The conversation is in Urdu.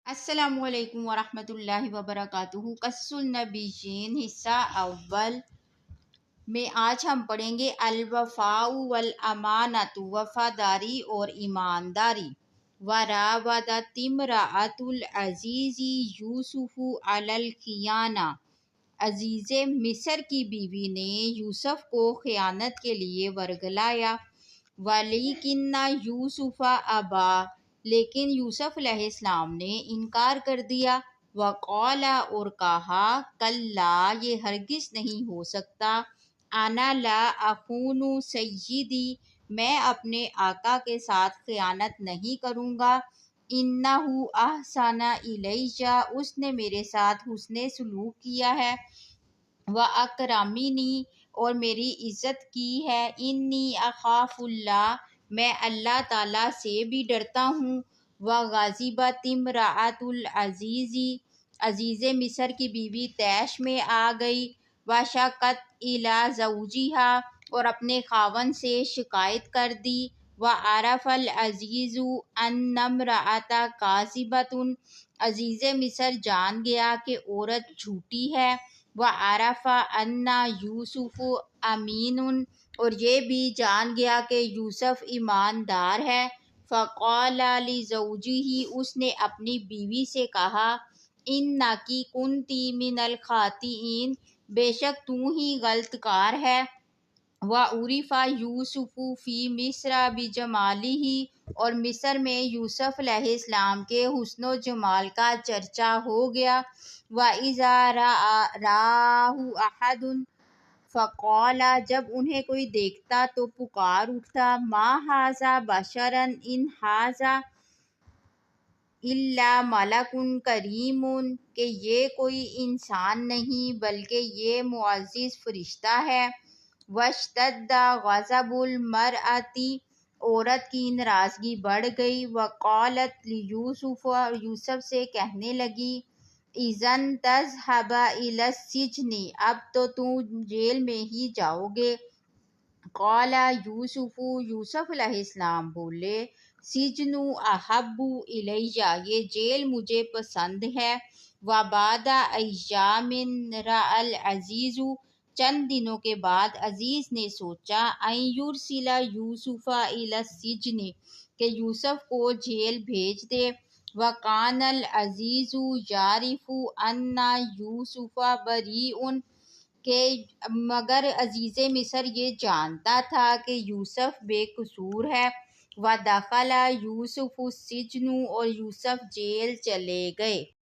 السلام علیکم ورحمۃ اللہ وبرکاتہ۔ قصص النبیین حصہ اول میں آج ہم پڑھیں گے الوفاء والامانۃ، وفاداری اور ایمانداری۔ وراودت امرأۃ العزیز یوسف علی الخیانہ، عزیز مصر کی بیوی نے یوسف کو خیانت کے لیے ورگلایا۔ ولیکن یوسف ابا، لیکن یوسف علیہ السلام نے انکار کر دیا۔ وقال، اور کہا، کلا، یہ ہرگز نہیں ہو سکتا، انا لا اخون سیدی، میں اپنے آقا کے ساتھ خیانت نہیں کروں گا۔ انہ احسن الی، اس نے میرے ساتھ حسن سلوک کیا ہے۔ واکرمنی، اور میری عزت کی ہے۔ انی اخاف اللہ، میں اللہ تعالیٰ سے بھی ڈرتا ہوں۔ وغضبت امرأۃ العزیز، عزیز مصر کی بیوی طیش میں آ گئی۔ وشکت الی زوجہا، اور اپنے خاوند سے شکایت کر دی۔ وعرف العزیز ان امرأۃ کاذبۃ، عزیز مصر جان گیا کہ عورت جھوٹی ہے۔ وعرف ان یوسف امین، اور یہ بھی جان گیا کہ یوسف ایماندار ہے۔ فقال لزوجہ، اس نے اپنی بیوی سے کہا، انکی کنتی من الخاطئین، بے شک تو ہی غلط کار ہے۔ وعرف یوسف فی مصر بجمالہ، اور مصر میں یوسف علیہ السلام کے حسن و جمال کا چرچا ہو گیا۔ وَإِذَا رَآهُ أَحَدٌ فَقَالَ، جب انہیں کوئی دیکھتا تو پکار اٹھتا، مَا هَٰذَا بَشَرٌ إِنْ هَٰذَا إِلَّا مَلَكٌ كَرِيمٌ، کہ یہ کوئی انسان نہیں بلکہ یہ معزز فرشتہ ہے۔ واشتد غضب المرأة، عورت کی ناراضگی بڑھ گئی۔ وقالت لیوسف، یوسف سے کہنے لگی، اذن تذهب إلى السجن، اب تو تم جیل میں ہی جاؤ گے۔ قال یوسف، یوسف علیہ السلام بولے، سجن احب الی، یہ جیل مجھے پسند ہے۔ وبعد ایام رأى العزیز، چند دنوں کے بعد عزیز نے سوچا، ان یرسل یوسف الی السجن، کہ یوسف کو جیل بھیج دے۔ وکان العزیز یعرف ان یوسف بریء، کہ مگر عزیز مصر یہ جانتا تھا کہ یوسف بے قصور ہے۔ ودخل یوسف السجن، اور یوسف جیل چلے گئے۔